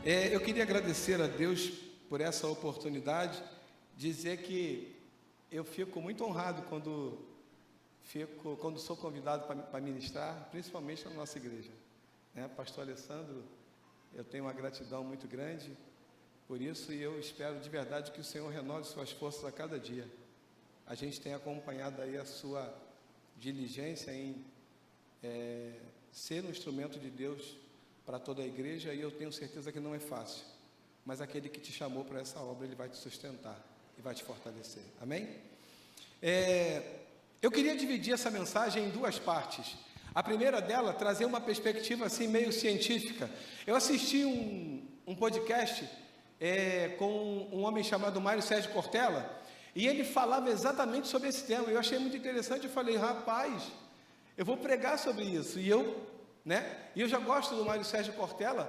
Eu queria agradecer a Deus por essa oportunidade, dizer que eu fico muito honrado quando sou convidado para ministrar, principalmente na nossa igreja. Pastor Alessandro, eu tenho uma gratidão muito grande por isso e eu espero de verdade que o Senhor renove suas forças a cada dia. A gente tem acompanhado aí a sua diligência em ser um instrumento de Deus para toda a igreja, e eu tenho certeza que não é fácil, mas aquele que te chamou para essa obra, ele vai te sustentar e vai te fortalecer, amém? Eu queria dividir essa mensagem em duas partes. A primeira dela, trazer uma perspectiva assim meio científica. Eu assisti um podcast com um homem chamado Mário Sérgio Cortella, e ele falava exatamente sobre esse tema. Eu achei muito interessante, eu falei, rapaz, eu vou pregar sobre isso. E eu já gosto do Mário Sérgio Cortella,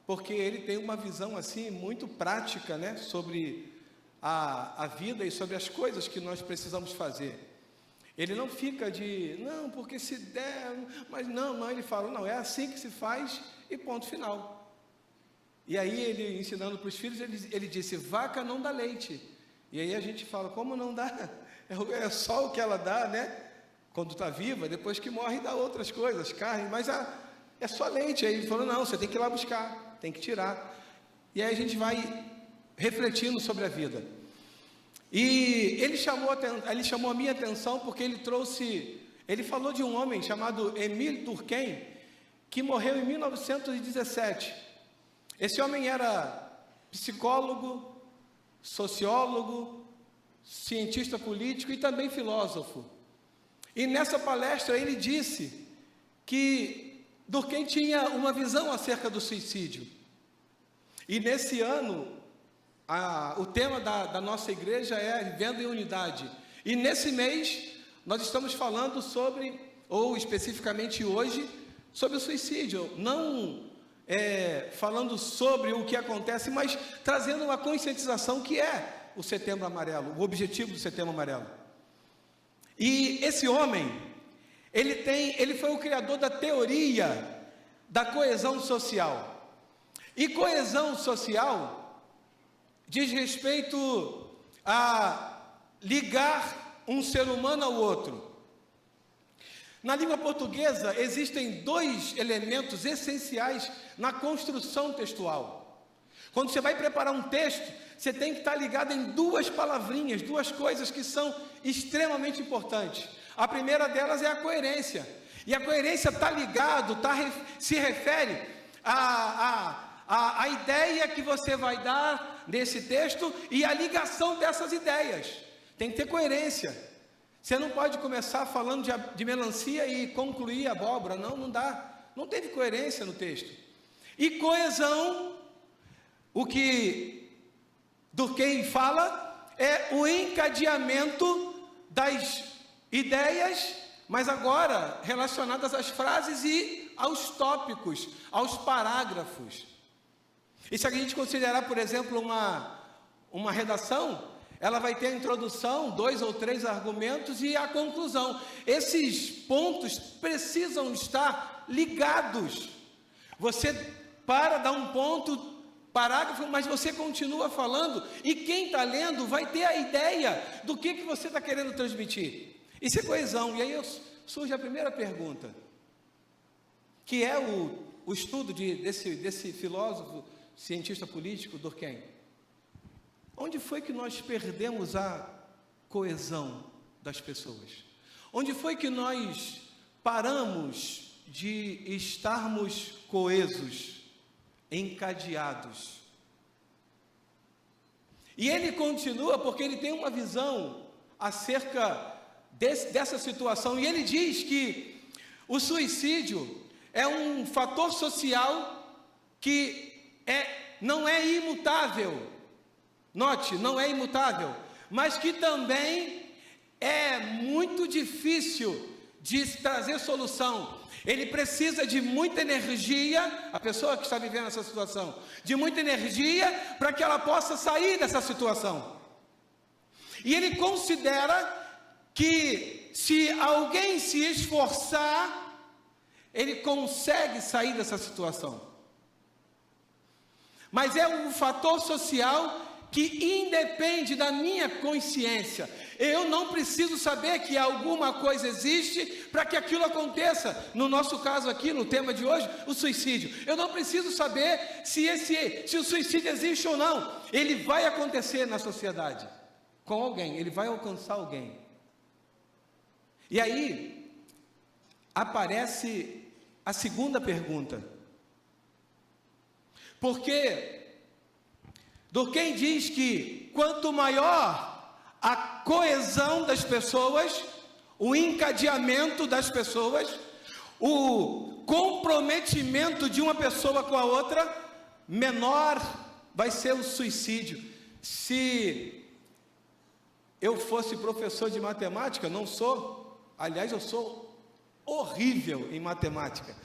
porque ele tem uma visão assim muito prática, sobre a vida e sobre as coisas que nós precisamos fazer. Ele não fica não, porque se der, mas não, ele fala, não, é assim que se faz e ponto final. E aí ele, ensinando para os filhos, ele disse, vaca não dá leite. E aí a gente fala, como não dá? É só o que ela dá, quando está viva, depois que morre dá outras coisas, carne, mas é só leite. Aí ele falou, não, você tem que ir lá buscar, tem que tirar. E aí a gente vai refletindo sobre a vida. E ele chamou a minha atenção porque ele falou de um homem chamado Émile Durkheim, que morreu em 1917. Esse homem era psicólogo, sociólogo, cientista político e também filósofo. E nessa palestra ele disse que Durkheim tinha uma visão acerca do suicídio. E nesse ano, o tema da nossa igreja é Vivendo em Unidade. E nesse mês, nós estamos falando sobre, ou especificamente hoje, sobre o suicídio. Não falando sobre o que acontece, mas trazendo uma conscientização que é o Setembro Amarelo, o objetivo do Setembro Amarelo. E esse homem, ele foi o criador da teoria da coesão social. E coesão social diz respeito a ligar um ser humano ao outro. Na língua portuguesa existem dois elementos essenciais na construção textual. Quando você vai preparar um texto, você tem que estar ligado em duas palavrinhas, duas coisas que são extremamente importantes. A primeira delas é a coerência. E a coerência está ligado, se refere a ideia que você vai dar nesse texto e a ligação dessas ideias. Tem que ter coerência. Você não pode começar falando de melancia e concluir abóbora. Não dá. Não teve coerência no texto. E coesão, o que Durkheim fala, é o encadeamento das ideias, mas agora relacionadas às frases e aos tópicos, aos parágrafos. E se a gente considerar, por exemplo, uma redação, ela vai ter a introdução, 2 ou 3 argumentos e a conclusão. Esses pontos precisam estar ligados. Você dá um ponto, parágrafo, mas você continua falando, e quem está lendo vai ter a ideia do que você está querendo transmitir. Isso é coesão. E aí surge a primeira pergunta, que é o estudo desse filósofo, cientista político, Durkheim. Onde foi que nós perdemos a coesão das pessoas? Onde foi que nós paramos de estarmos coesos, encadeados? E ele continua porque ele tem uma visão acerca dessa situação, e ele diz que o suicídio é um fator social que não é imutável. Note, não é imutável, mas que também é muito difícil de trazer solução. Ele precisa de muita energia, a pessoa que está vivendo essa situação, de muita energia para que ela possa sair dessa situação. E ele considera que se alguém se esforçar, ele consegue sair dessa situação. mas é um fator social que independe da minha consciência. Eu não preciso saber que alguma coisa existe para que aquilo aconteça. No nosso caso aqui, no tema de hoje, o suicídio. Eu não preciso saber se o suicídio existe ou não. Ele vai acontecer na sociedade, com alguém, ele vai alcançar alguém. E aí, aparece a segunda pergunta. Porque Durkheim diz que quanto maior a coesão das pessoas, o encadeamento das pessoas, o comprometimento de uma pessoa com a outra, menor vai ser o suicídio. Se eu fosse professor de matemática, não sou, aliás, eu sou horrível em matemática,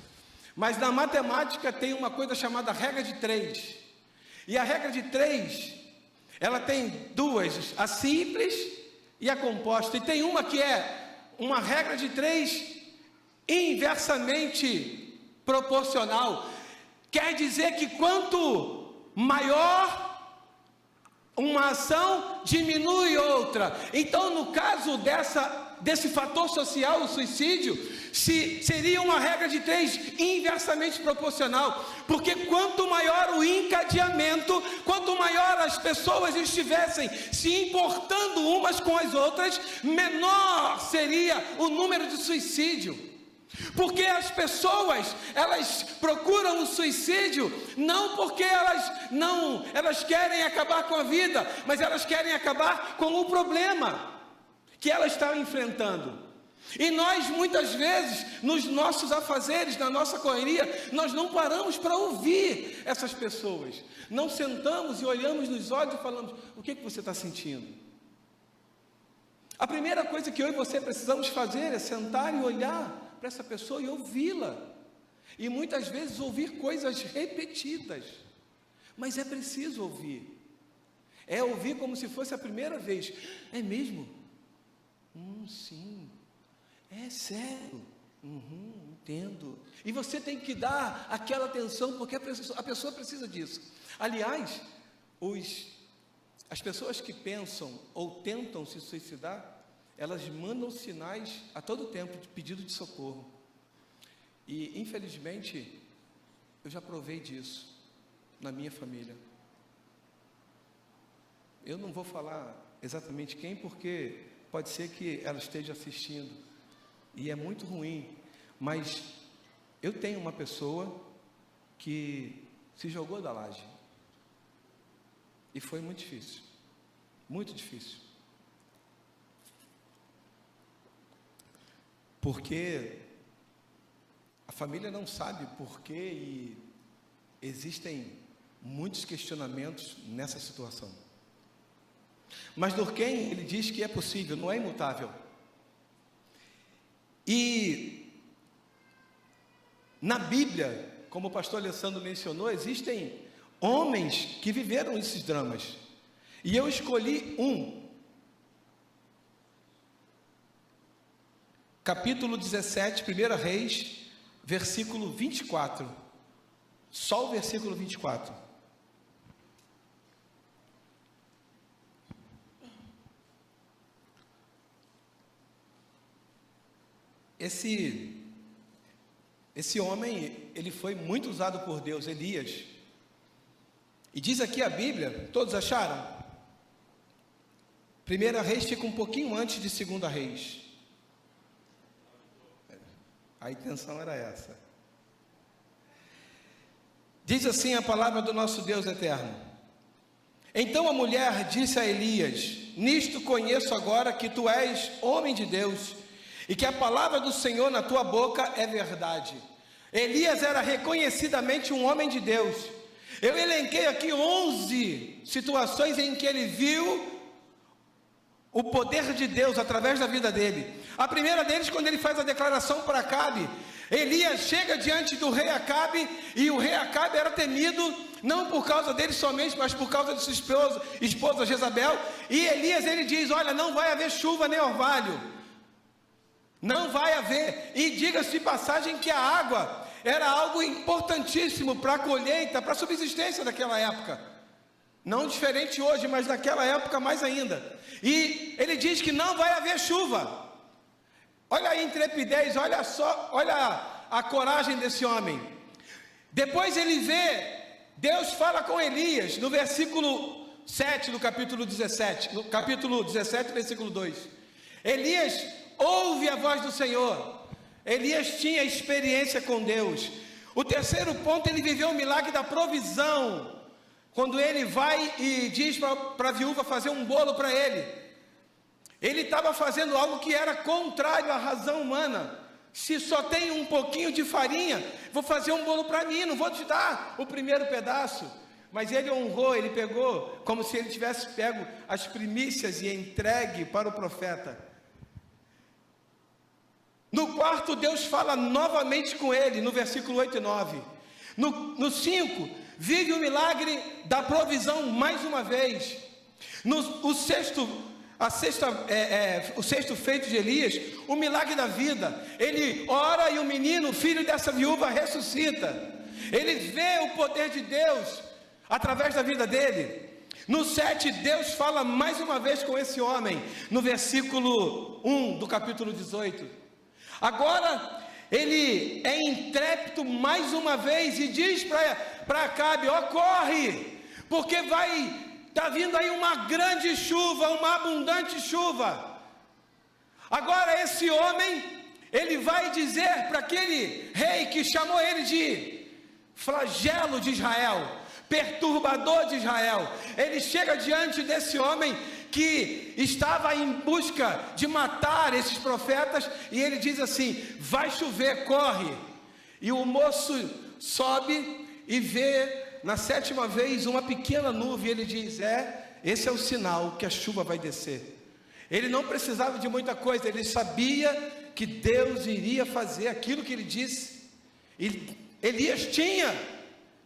mas na matemática tem uma coisa chamada regra de 3, e a regra de 3, ela tem duas, a simples e a composta, e tem uma que é uma regra de 3 inversamente proporcional. Quer dizer que quanto maior uma ação, diminui outra. Então, no caso desse fator social, o suicídio, seria uma regra de 3 inversamente proporcional, porque quanto maior o encadeamento, quanto maior as pessoas estivessem se importando umas com as outras, menor seria o número de suicídio. Porque as pessoas, elas procuram o suicídio não porque elas querem acabar com a vida, mas elas querem acabar com o problema que elas estão enfrentando. E nós, muitas vezes, nos nossos afazeres, na nossa correria, nós não paramos para ouvir essas pessoas. Não sentamos e olhamos nos olhos e falamos: o que você está sentindo? A primeira coisa que eu e você precisamos fazer é sentar e olhar para essa pessoa e ouvi-la. E muitas vezes ouvir coisas repetidas. Mas é preciso ouvir. É ouvir como se fosse a primeira vez. É mesmo? Sim. É sério? Entendo. E você tem que dar aquela atenção, porque a pessoa precisa disso. Aliás, as pessoas que pensam ou tentam se suicidar, elas mandam sinais a todo tempo de pedido de socorro. E, infelizmente, eu já provei disso na minha família. Eu não vou falar exatamente quem, porque pode ser que ela esteja assistindo. E é muito ruim. Mas eu tenho uma pessoa que se jogou da laje. E foi muito difícil. Muito difícil. Porque a família não sabe porquê e existem muitos questionamentos nessa situação. Mas Durkheim, ele diz que é possível, não é imutável. E na Bíblia, como o pastor Alessandro mencionou, existem homens que viveram esses dramas. E eu escolhi capítulo 17, 1 Reis, versículo 24. Só o versículo 24. Esse homem, ele foi muito usado por Deus, Elias. E diz aqui a Bíblia, todos acharam? 1 Reis fica um pouquinho antes de 2 Reis. A intenção era essa. Diz assim a palavra do nosso Deus eterno: então a mulher disse a Elias: nisto conheço agora que tu és homem de Deus, e que a palavra do Senhor na tua boca é verdade. Elias era reconhecidamente um homem de Deus. Eu elenquei aqui 11 situações em que ele viu o poder de Deus através da vida dele. A primeira deles, quando ele faz a declaração para Acabe. Elias chega diante do rei Acabe, e o rei Acabe era temido, não por causa dele somente, mas por causa de sua esposa Jezabel. E Elias, ele diz: olha, não vai haver chuva nem orvalho, não vai haver. E diga-se de passagem que a água, era algo importantíssimo para a colheita, para a subsistência daquela época. Não diferente hoje, mas naquela época mais ainda. E ele diz que não vai haver chuva. Olha a intrepidez, olha só, olha a coragem desse homem. Depois ele vê, Deus fala com Elias, no versículo 7 do capítulo 17, no capítulo 17, versículo 2. Elias ouve a voz do Senhor. Elias tinha experiência com Deus. O terceiro ponto, ele viveu o milagre da provisão. Quando ele vai e diz para a viúva fazer um bolo para ele. Ele estava fazendo algo que era contrário à razão humana. Se só tem um pouquinho de farinha, vou fazer um bolo para mim, não vou te dar o primeiro pedaço. Mas ele honrou, ele pegou, como se ele tivesse pego as primícias e entregue para o profeta. No quarto, Deus fala novamente com ele, no versículo 8 e 9. No 5, vive o milagre da provisão mais uma vez. O sexto feito de Elias, o milagre da vida. Ele ora e o menino, o filho dessa viúva, ressuscita. Ele vê o poder de Deus através da vida dele. No 7, Deus fala mais uma vez com esse homem, no versículo 1 do capítulo 18. Agora, ele é intrépido mais uma vez e diz para Acabe: ó, corre, porque está vindo aí uma grande chuva, uma abundante chuva. Agora esse homem, ele vai dizer para aquele rei que chamou ele de flagelo de Israel, perturbador de Israel. Ele chega diante desse homem que estava em busca de matar esses profetas, e ele diz assim: vai chover, corre. E o moço sobe e vê na sétima vez uma pequena nuvem. Ele diz: esse é o sinal que a chuva vai descer. Ele não precisava de muita coisa, ele sabia que Deus iria fazer aquilo que ele disse. E Elias tinha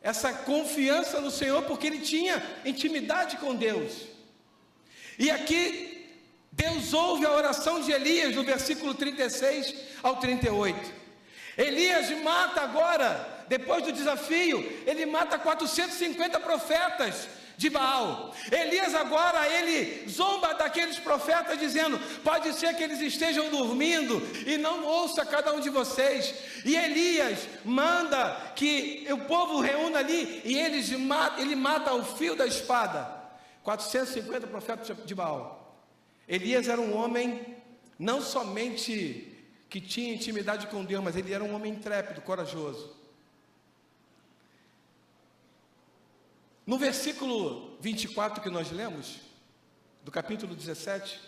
essa confiança no Senhor, porque ele tinha intimidade com Deus. E aqui Deus ouve a oração de Elias, no versículo 36 ao 38. Elias mata agora, depois do desafio, ele mata 450 profetas de Baal. Elias agora, ele zomba daqueles profetas, dizendo: pode ser que eles estejam dormindo e não ouça cada um de vocês. E Elias manda que o povo reúna ali, e ele mata ao fio da espada 450 profetas de Baal. Elias era um homem não somente que tinha intimidade com Deus, mas ele era um homem intrépido, corajoso. No versículo 24 que nós lemos, do capítulo 17,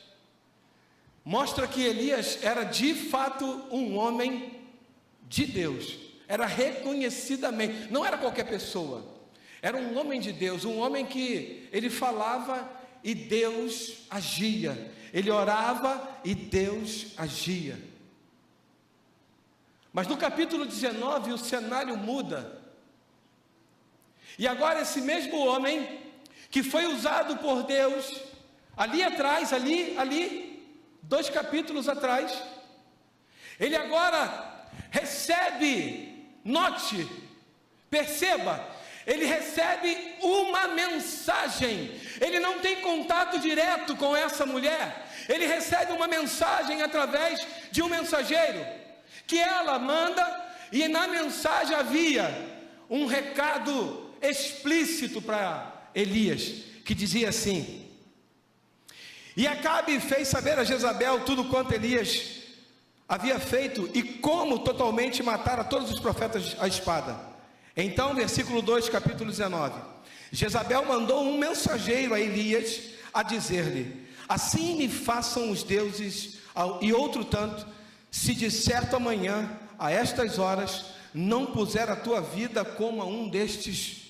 mostra que Elias era de fato um homem de Deus, era reconhecidamente, não era qualquer pessoa, era um homem de Deus, um homem que ele falava e Deus agia, ele orava e Deus agia. Mas no capítulo 19 o cenário muda. E agora esse mesmo homem, que foi usado por Deus, ali atrás, ali, 2 capítulos atrás, ele agora recebe, note, perceba, ele recebe uma mensagem. Ele não tem contato direto com essa mulher, ele recebe uma mensagem através de um mensageiro, que ela manda, e na mensagem havia um recado explícito para Elias, que dizia assim: e Acabe fez saber a Jezabel tudo quanto Elias havia feito, e como totalmente matara todos os profetas à espada. Então, versículo 2, capítulo 19, Jezabel mandou um mensageiro a Elias a dizer-lhe: assim me façam os deuses, e outro tanto, se de certo amanhã, a estas horas, não puser a tua vida como a um deles.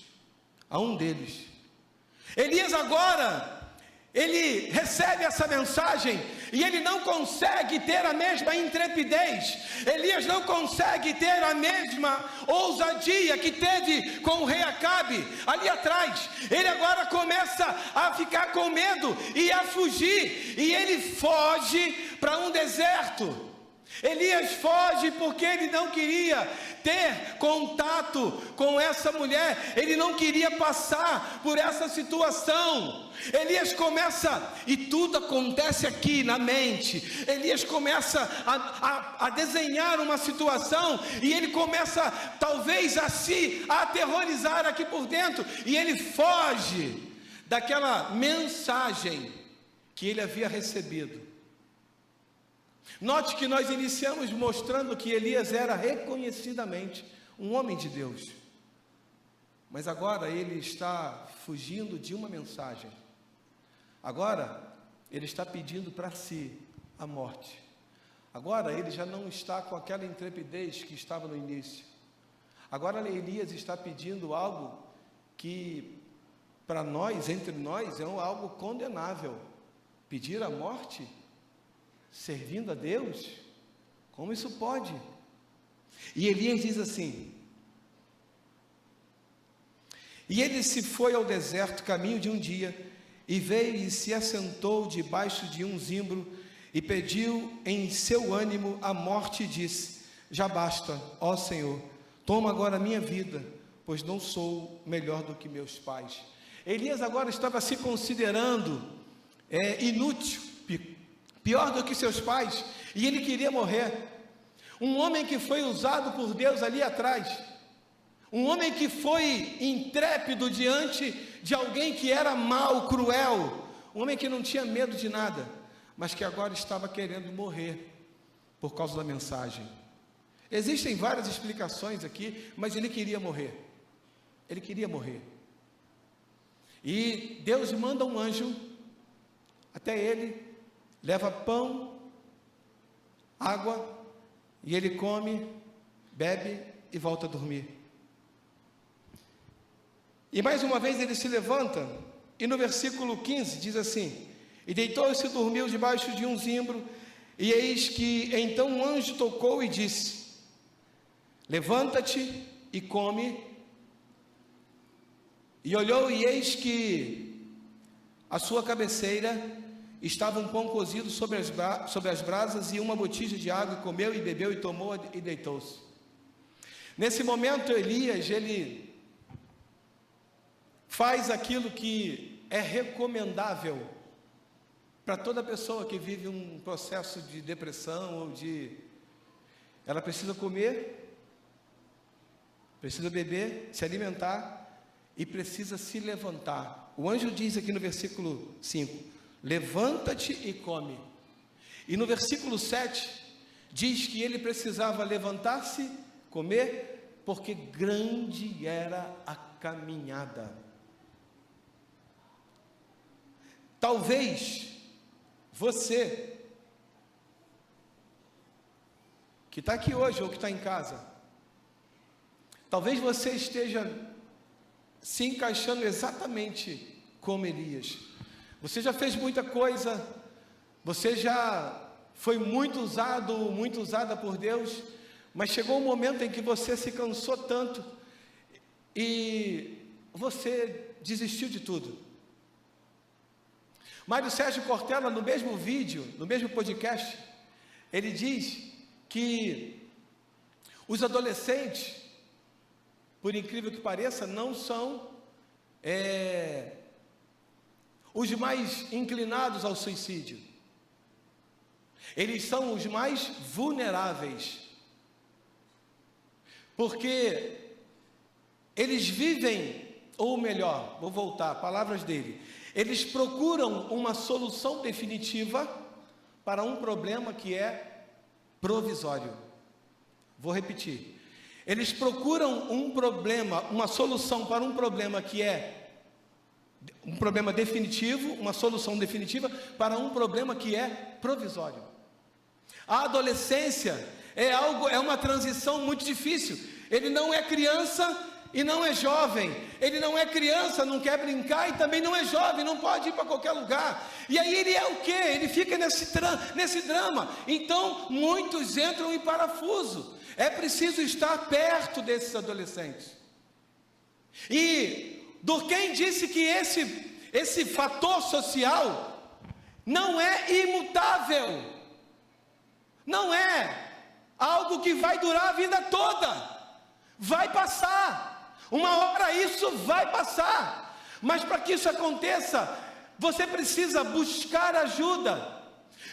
Elias agora, ele recebe essa mensagem, e ele não consegue ter a mesma intrepidez, Elias não consegue ter a mesma ousadia que teve com o rei Acabe, ali atrás. Ele agora começa a ficar com medo, e a fugir, e ele foge para um deserto. Elias foge porque ele não queria ter contato com essa mulher, ele não queria passar por essa situação. Elias começa, e tudo acontece aqui na mente, Elias começa a desenhar uma situação, e ele começa talvez a se aterrorizar aqui por dentro, e ele foge daquela mensagem que ele havia recebido. Note que nós iniciamos mostrando que Elias era reconhecidamente um homem de Deus, mas agora ele está fugindo de uma mensagem. Agora ele está pedindo para si a morte. Agora ele já não está com aquela intrepidez que estava no início. Agora Elias está pedindo algo que para nós, entre nós, é algo condenável. Pedir a morte servindo a Deus? Como isso pode? E Elias diz assim: e ele se foi ao deserto caminho de um dia, e veio e se assentou debaixo de um zimbro, e pediu em seu ânimo a morte, e disse: já basta, ó Senhor, toma agora a minha vida, pois não sou melhor do que meus pais. Elias agora estava se considerando inútil, pior do que seus pais, e ele queria morrer. Um homem que foi usado por Deus ali atrás, um homem que foi intrépido diante de alguém que era mau, cruel, um homem que não tinha medo de nada, mas que agora estava querendo morrer por causa da mensagem. Existem várias explicações aqui, mas ele queria morrer. Ele queria morrer. E Deus manda um anjo até ele, leva pão, água, e ele come, bebe e volta a dormir. E mais uma vez ele se levanta, e no versículo 15 diz assim: e deitou-se e dormiu debaixo de um zimbro, e eis que então um anjo tocou e disse: levanta-te e come. E olhou, e eis que à sua cabeceira estava um pão cozido sobre as brasas e uma botija de água, e comeu e bebeu e tomou e deitou-se. Nesse momento Elias, ele faz aquilo que é recomendável para toda pessoa que vive um processo de depressão ou ela precisa comer, precisa beber, se alimentar e precisa se levantar. O anjo diz aqui no versículo 5: levanta-te e come. E no versículo 7 diz que ele precisava levantar-se, comer, porque grande era a caminhada. Talvez você que está aqui hoje ou que está em casa, talvez você esteja se encaixando exatamente como Elias. Você já fez muita coisa, você já foi muito usada por Deus, mas chegou um momento em que você se cansou tanto e você desistiu de tudo. Mário Sérgio Cortella, no mesmo vídeo, no mesmo podcast, ele diz que os adolescentes, por incrível que pareça, não são os mais inclinados ao suicídio. Eles são os mais vulneráveis, porque eles vivem, ou melhor, vou voltar, palavras dele, eles procuram uma solução definitiva para um problema que é provisório. Vou repetir. Eles procuram uma solução para um problema que é um problema definitivo, uma solução definitiva para um problema que é provisório. A adolescência é uma transição muito difícil. Ele não é criança e não é jovem. Ele não é criança, não quer brincar, e também não é jovem, não pode ir para qualquer lugar. E aí ele é o quê? Ele fica nesse drama. Então muitos entram em parafuso. É preciso estar perto desses adolescentes. E Durkheim disse que esse fator social não é imutável. Não é. algo que vai durar a vida toda, vai passar, uma hora isso vai passar, mas para que isso aconteça, você precisa buscar ajuda,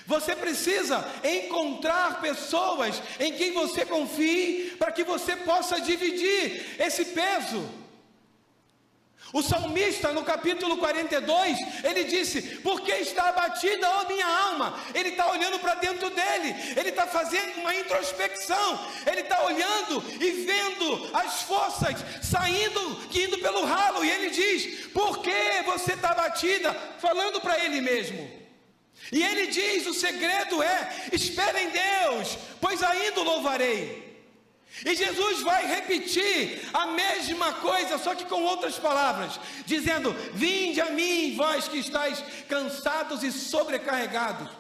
você precisa encontrar pessoas em quem você confie, para que você possa dividir esse peso. O salmista, no capítulo 42, ele disse: por que está abatida, ó minha alma? Ele está olhando para dentro dele, ele está fazendo uma introspecção, ele está olhando e vendo as forças saindo, indo pelo ralo, e ele diz: por que você está abatida? Falando para ele mesmo. E ele diz: o segredo é, espera em Deus, pois ainda o louvarei. E Jesus vai repetir a mesma coisa, só que com outras palavras, dizendo: vinde a mim, vós que estáis cansados e sobrecarregados.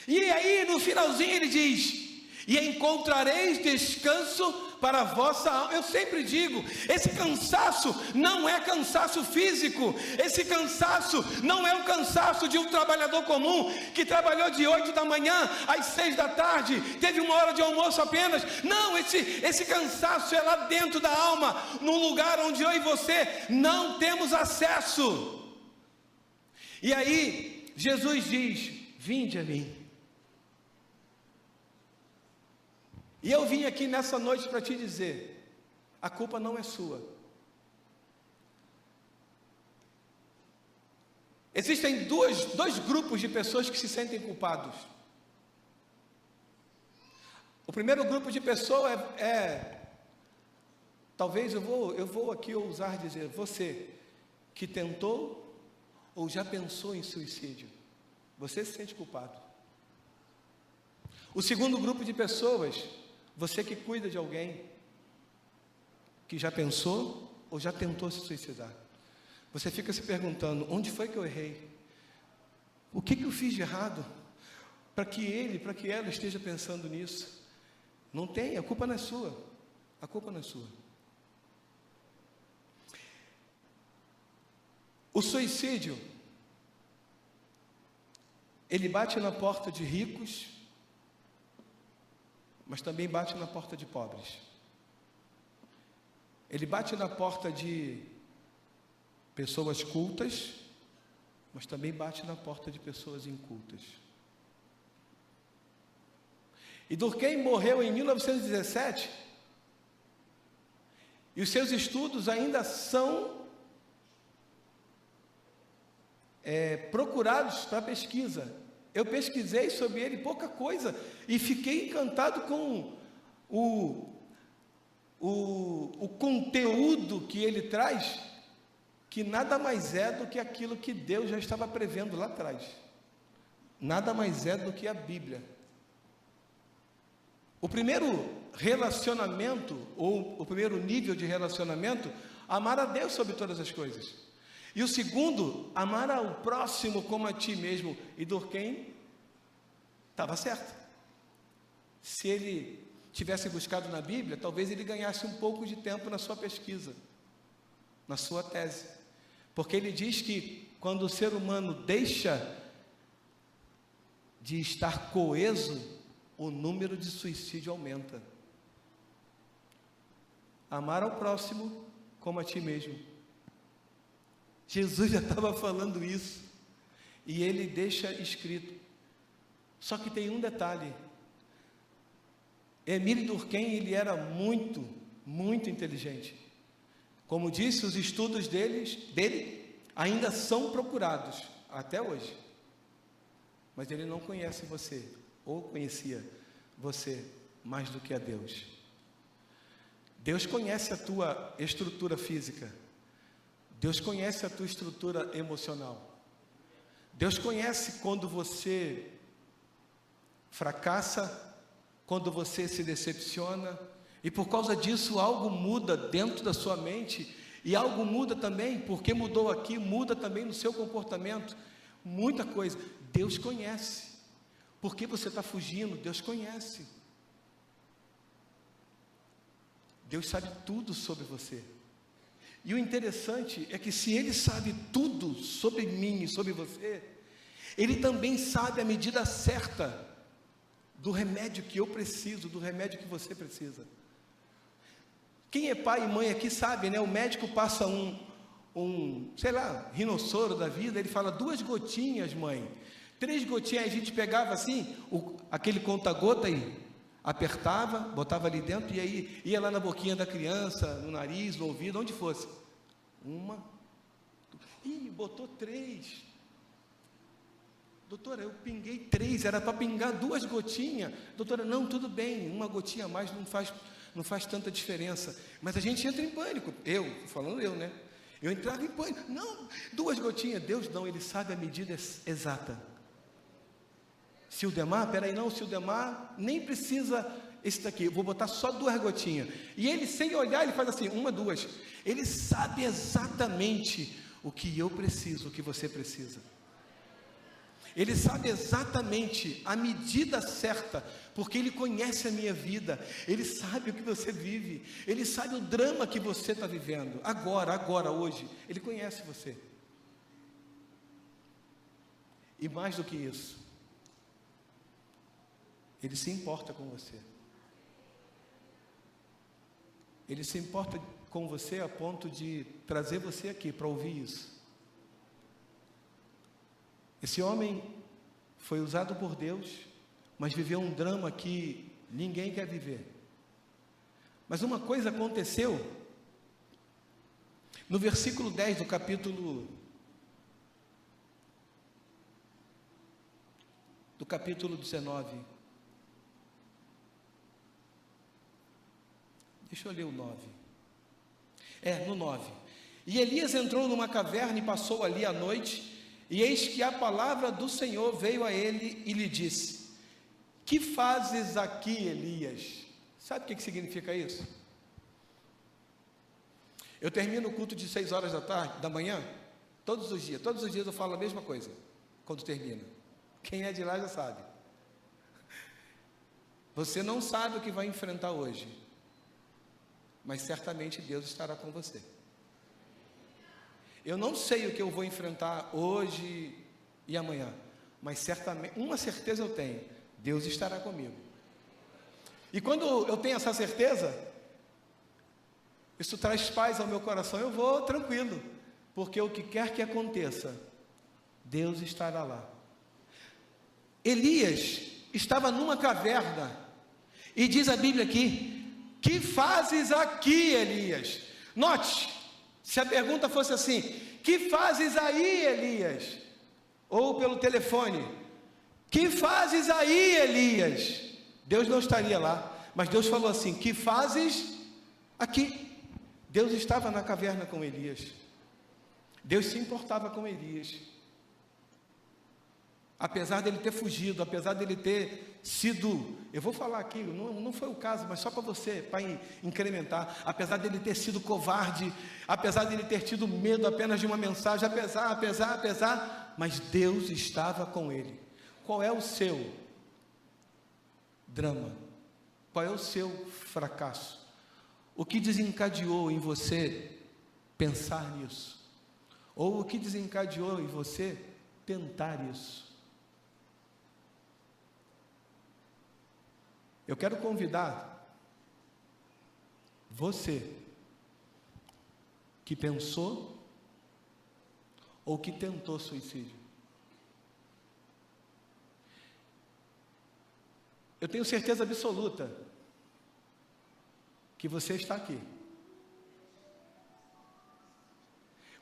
E aí no finalzinho ele diz: e encontrareis descanso para a vossa alma. Eu sempre digo, esse cansaço não é cansaço físico, esse cansaço não é o cansaço de um trabalhador comum, que trabalhou de 8 da manhã às 6 da tarde, teve uma hora de almoço apenas. Não, esse cansaço é lá dentro da alma, num lugar onde eu e você não temos acesso. E aí Jesus diz: vinde a mim. E eu vim aqui nessa noite para te dizer: a culpa não é sua. Existem dois grupos de pessoas que se sentem culpados. O primeiro grupo de pessoas talvez eu vou aqui ousar dizer, você que tentou ou já pensou em suicídio, você se sente culpado. O segundo grupo de pessoas, você que cuida de alguém que já pensou ou já tentou se suicidar, você fica se perguntando: onde foi que eu errei? O que eu fiz de errado para que ela esteja pensando nisso? Não tem, a culpa não é sua. A culpa não é sua. O suicídio, ele bate na porta de ricos, mas também bate na porta de pobres. Ele bate na porta de pessoas cultas, mas também bate na porta de pessoas incultas. E Durkheim morreu em 1917, e os seus estudos ainda são procurados para pesquisa. Eu pesquisei sobre ele pouca coisa e fiquei encantado com o conteúdo que ele traz, que nada mais é do que aquilo que Deus já estava prevendo lá atrás. Nada mais é do que a Bíblia. O primeiro relacionamento, ou o primeiro nível de relacionamento, amar a Deus sobre todas as coisas. E o segundo, amar ao próximo como a ti mesmo. E Durkheim estava certo. Se ele tivesse buscado na Bíblia, talvez ele ganhasse um pouco de tempo na sua pesquisa, na sua tese. Porque ele diz que quando o ser humano deixa de estar coeso, o número de suicídio aumenta. Amar ao próximo como a ti mesmo. Jesus já estava falando isso, e ele deixa escrito. Só que tem um detalhe: Émile Durkheim, ele era muito, muito inteligente. Como disse, os estudos dele ainda são procurados até hoje. Mas ele não conhece você, ou conhecia você mais do que a Deus. Deus conhece a tua estrutura física. Deus conhece a tua estrutura emocional. Deus conhece quando você fracassa, quando você se decepciona, e por causa disso algo muda dentro da sua mente, e algo muda também, porque mudou aqui, muda também no seu comportamento, muita coisa. Deus conhece. Por que você está fugindo? Deus conhece. Deus sabe tudo sobre você. E o interessante é que se Ele sabe tudo sobre mim e sobre você, Ele também sabe a medida certa do remédio que eu preciso, do remédio que você precisa. Quem é pai e mãe aqui sabe, né? O médico passa sei lá, rinossoro da vida, ele fala 2 gotinhas, mãe. 3 gotinhas, a gente pegava assim, aquele conta-gota aí, apertava, botava ali dentro, e aí ia lá na boquinha da criança, no nariz, no ouvido, onde fosse. 1, botou 3. Doutora, eu pinguei 3, era para pingar 2 gotinhas. Doutora, não, tudo bem, 1 gotinha a mais não faz tanta diferença. Mas a gente entra em pânico. Falando eu, né? Eu entrava em pânico. Não, 2 gotinhas. Deus não, Ele sabe a medida exata. Sildemar, Sildemar nem precisa esse daqui. Eu vou botar só 2 gotinhas. E ele, sem olhar, ele faz assim, 1, 2. Ele sabe exatamente o que eu preciso, o que você precisa. Ele sabe exatamente a medida certa, porque Ele conhece a minha vida, Ele sabe o que você vive, Ele sabe o drama que você está vivendo, agora, hoje, Ele conhece você. E mais do que isso, Ele se importa com você. Ele se importa com você a ponto de trazer você aqui para ouvir isso. Esse homem foi usado por Deus, mas viveu um drama que ninguém quer viver. Mas uma coisa aconteceu, no versículo 10 do capítulo 19. Deixa eu ler o 9. No 9. E Elias entrou numa caverna e passou ali a noite. E eis que a palavra do Senhor veio a ele e lhe disse: que fazes aqui, Elias? Sabe o que significa isso? Eu termino o culto de 6 horas da manhã, todos os dias eu falo a mesma coisa, quando termina. Quem é de lá já sabe. Você não sabe o que vai enfrentar hoje, mas certamente Deus estará com você. Eu não sei o que eu vou enfrentar hoje e amanhã, mas certamente, uma certeza eu tenho: Deus estará comigo. E quando eu tenho essa certeza, isso traz paz ao meu coração. Eu vou tranquilo, porque o que quer que aconteça, Deus estará lá. Elias estava numa caverna, e diz a Bíblia aqui: que fazes aqui, Elias? Note, se a pergunta fosse assim: que fazes aí, Elias? Ou pelo telefone: que fazes aí, Elias? Deus não estaria lá, mas Deus falou assim: que fazes aqui? Deus estava na caverna com Elias. Deus se importava com Elias. Apesar dele ter fugido, apesar dele ter sido, eu vou falar aqui, não foi o caso, mas só para você, para incrementar, apesar dele ter sido covarde, apesar dele ter tido medo apenas de uma mensagem, apesar, mas Deus estava com ele. Qual é o seu drama? Qual é o seu fracasso? O que desencadeou em você pensar nisso? Ou o que desencadeou em você tentar isso? Eu quero convidar você que pensou ou que tentou suicídio. Eu tenho certeza absoluta que você está aqui.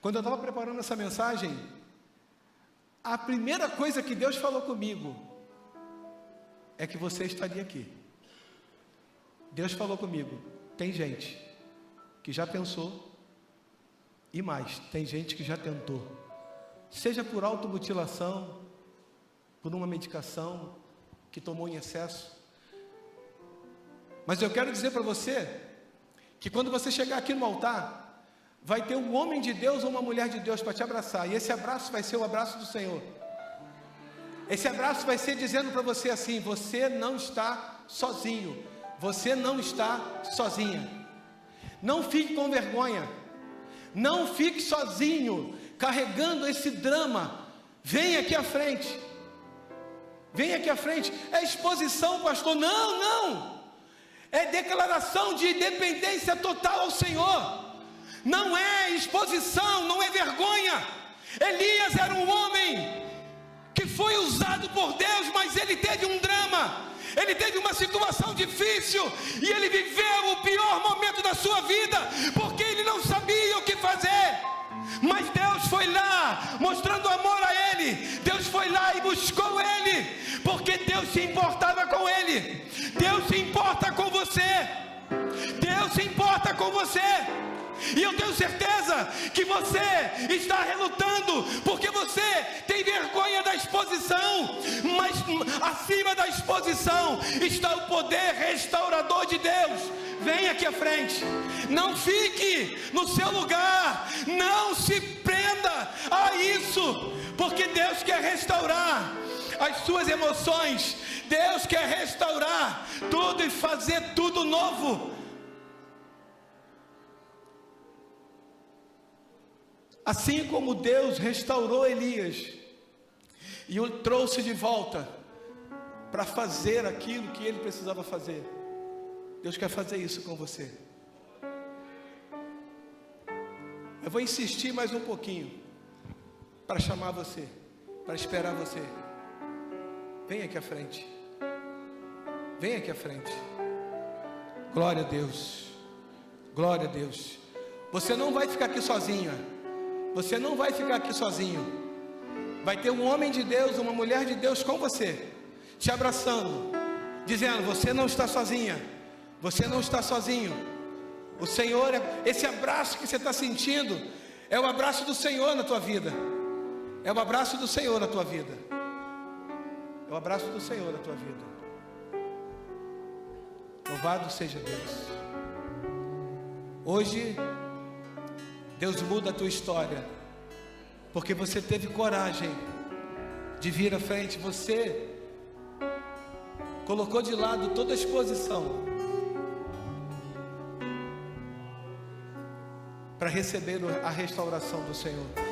Quando eu estava preparando essa mensagem, a primeira coisa que Deus falou comigo é que você estaria aqui. Deus falou comigo: tem gente que já pensou, e mais, tem gente que já tentou, seja por automutilação, por uma medicação que tomou em excesso. Mas eu quero dizer para você que quando você chegar aqui no altar, vai ter um homem de Deus ou uma mulher de Deus para te abraçar, e esse abraço vai ser o abraço do Senhor. Esse abraço vai ser dizendo para você assim: você não está sozinho, você não está sozinha. Não fique com vergonha, não fique sozinho carregando esse drama. Vem aqui à frente. Vem aqui à frente. É exposição, pastor? Não, não. É declaração de dependência total ao Senhor. Não é exposição, não é vergonha. Elias era um homem que foi usado por Deus, mas ele teve um drama. Ele teve uma situação difícil e ele viveu o pior momento da sua vida, porque ele não sabia o que fazer. Mas Deus foi lá, mostrando amor a ele. Deus foi lá e buscou ele, porque Deus se importava com ele. Deus se importa com você. Deus se importa com você. E eu tenho certeza que você está relutando, porque você tem vergonha da exposição. Mas acima da exposição está o poder restaurador de Deus. Vem aqui à frente. Não fique no seu lugar. Não se prenda a isso, porque Deus quer restaurar as suas emoções. Deus quer restaurar tudo e fazer tudo novo. Assim como Deus restaurou Elias e o trouxe de volta para fazer aquilo que ele precisava fazer, Deus quer fazer isso com você. Eu vou insistir mais um pouquinho para chamar você, para esperar você. Vem aqui à frente. Vem aqui à frente. Glória a Deus. Glória a Deus. Você não vai ficar aqui sozinha. Você não vai ficar aqui sozinho. Vai ter um homem de Deus, uma mulher de Deus com você, te abraçando, dizendo: você não está sozinha. Você não está sozinho. O Senhor, esse abraço que você está sentindo, é o abraço do Senhor na tua vida. É o abraço do Senhor na tua vida. É o abraço do Senhor na tua vida. Louvado seja Deus. Hoje Deus muda a tua história, porque você teve coragem de vir à frente. Você colocou de lado toda a exposição para receber a restauração do Senhor.